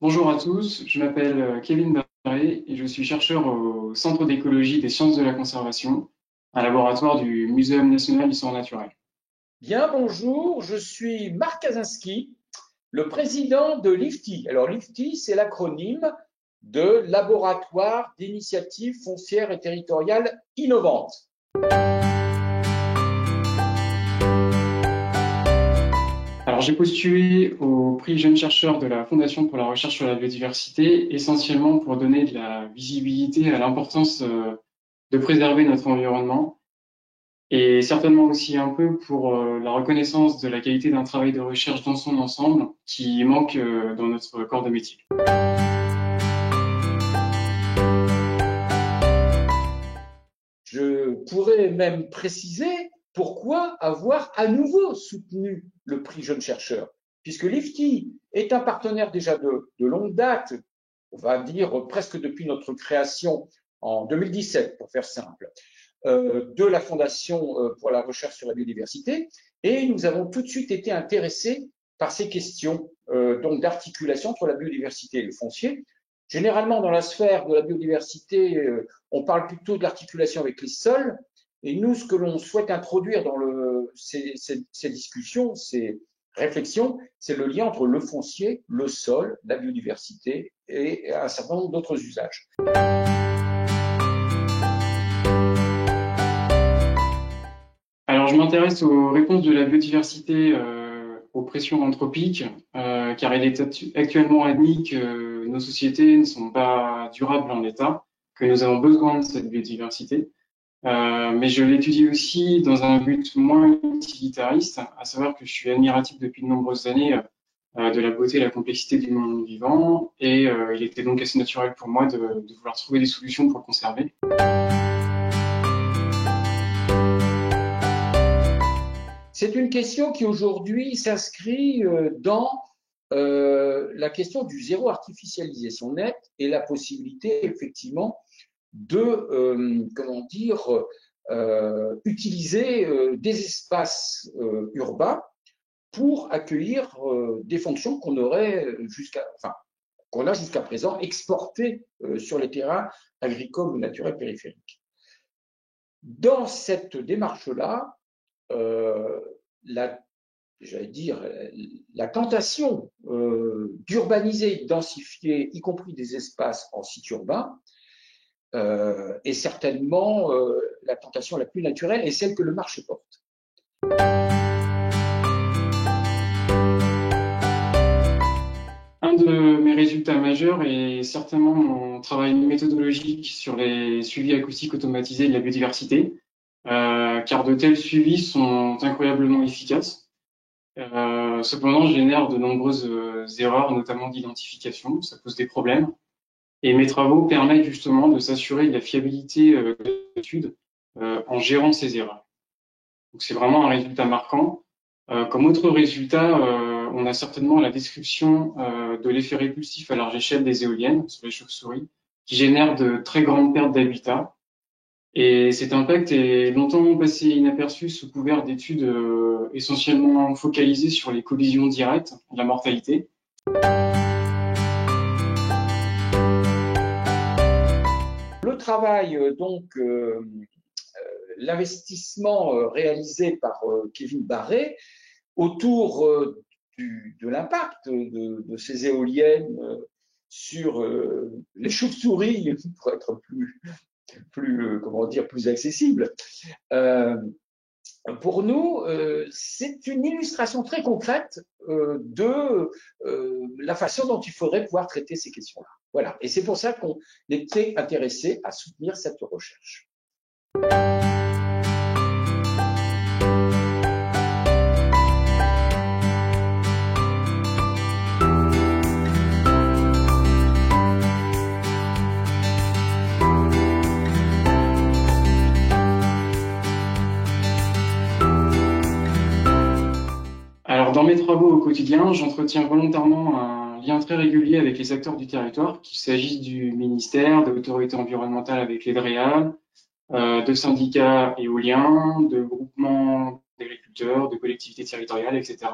Bonjour à tous, je m'appelle Kevin Barré et je suis chercheur au Centre d'écologie des sciences de la conservation, un laboratoire du Muséum national d'histoire naturelle. Bien, bonjour, je suis Marc Kaczynski, le président de l'IFTI. Alors, l'IFTI, c'est l'acronyme de Laboratoire d'initiatives foncières et territoriales innovantes. Alors j'ai postulé au prix Jeune chercheur de la Fondation pour la recherche sur la biodiversité, essentiellement pour donner de la visibilité à l'importance de préserver notre environnement et certainement aussi un peu pour la reconnaissance de la qualité d'un travail de recherche dans son ensemble qui manque dans notre corps de métier. Je pourrais même préciser pourquoi avoir à nouveau soutenu le prix Jeune chercheur, puisque l'IFTI est un partenaire déjà de longue date, on va dire presque depuis notre création en 2017, pour faire simple, de la Fondation pour la recherche sur la biodiversité, et nous avons tout de suite été intéressés par ces questions donc d'articulation entre la biodiversité et le foncier. Généralement, dans la sphère de la biodiversité, on parle plutôt de l'articulation avec les sols, et nous, ce que l'on souhaite introduire dans ces discussions, ces réflexions, c'est le lien entre le foncier, le sol, la biodiversité et un certain nombre d'autres usages. Alors, je m'intéresse aux réponses de la biodiversité aux pressions anthropiques, car il est actuellement admis que nos sociétés ne sont pas durables en l'état, que nous avons besoin de cette biodiversité. Mais je l'étudie aussi dans un but moins utilitariste, à savoir que je suis admiratif depuis de nombreuses années de la beauté et la complexité du monde vivant, et il était donc assez naturel pour moi de vouloir trouver des solutions pour le conserver. C'est une question qui aujourd'hui s'inscrit dans la question du zéro artificialisation nette et la possibilité effectivement de comment dire utiliser des espaces urbains pour accueillir des fonctions qu'on aurait qu'on a jusqu'à présent exportées sur les terrains agricoles ou naturels périphériques. Dans cette démarche-là, euh, la, j'allais dire, la tentation d'urbaniser, de densifier, y compris des espaces en site urbain, est certainement la tentation la plus naturelle et celle que le marché porte. Un de mes résultats majeurs est certainement mon travail méthodologique sur les suivis acoustiques automatisés de la biodiversité, car de tels suivis sont incroyablement efficaces. Cependant, génèrent de nombreuses erreurs, notamment d'identification, ça pose des problèmes. Et mes travaux permettent justement de s'assurer de la fiabilité de l'étude en gérant ces erreurs. Donc c'est vraiment un résultat marquant. Comme autre résultat, on a certainement la description de l'effet répulsif à large échelle des éoliennes sur les chauves-souris, qui génère de très grandes pertes d'habitat. Et cet impact est longtemps passé inaperçu sous couvert d'études essentiellement focalisées sur les collisions directes, la mortalité. Le travail, l'investissement réalisé par Kevin Barré autour de l'impact de ces éoliennes sur les chauves-souris, pour être comment dire, plus accessible. Pour nous, c'est une illustration très concrète de la façon dont il faudrait pouvoir traiter ces questions-là. Voilà. Et c'est pour ça qu'on était intéressé à soutenir cette recherche. Alors, dans mes travaux au quotidien, j'entretiens volontairement un lien très régulier avec les acteurs du territoire, qu'il s'agisse du ministère, de l'autorité environnementale avec les DREAL, de syndicats éoliens, de groupements d'agriculteurs, de collectivités territoriales, etc.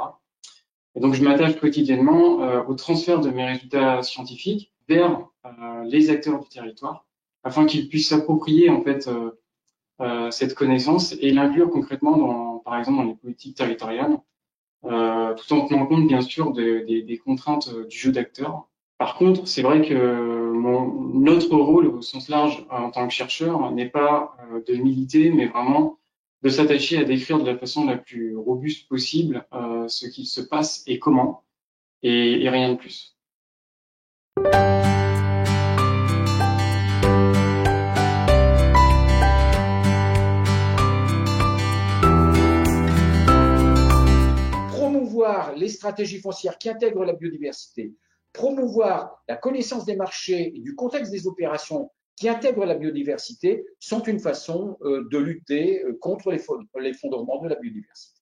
Et donc, je m'attache quotidiennement au transfert de mes résultats scientifiques vers les acteurs du territoire, afin qu'ils puissent s'approprier en fait cette connaissance et l'inclure concrètement par exemple, dans les politiques territoriales, tout en tenant compte bien sûr des contraintes du jeu d'acteurs. Par contre, c'est vrai que notre rôle au sens large en tant que chercheur n'est pas de militer, mais vraiment de s'attacher à décrire de la façon la plus robuste possible ce qui se passe et comment, et rien de plus. Promouvoir les stratégies foncières qui intègrent la biodiversité, promouvoir la connaissance des marchés et du contexte des opérations qui intègrent la biodiversité sont une façon de lutter contre l'effondrement de la biodiversité.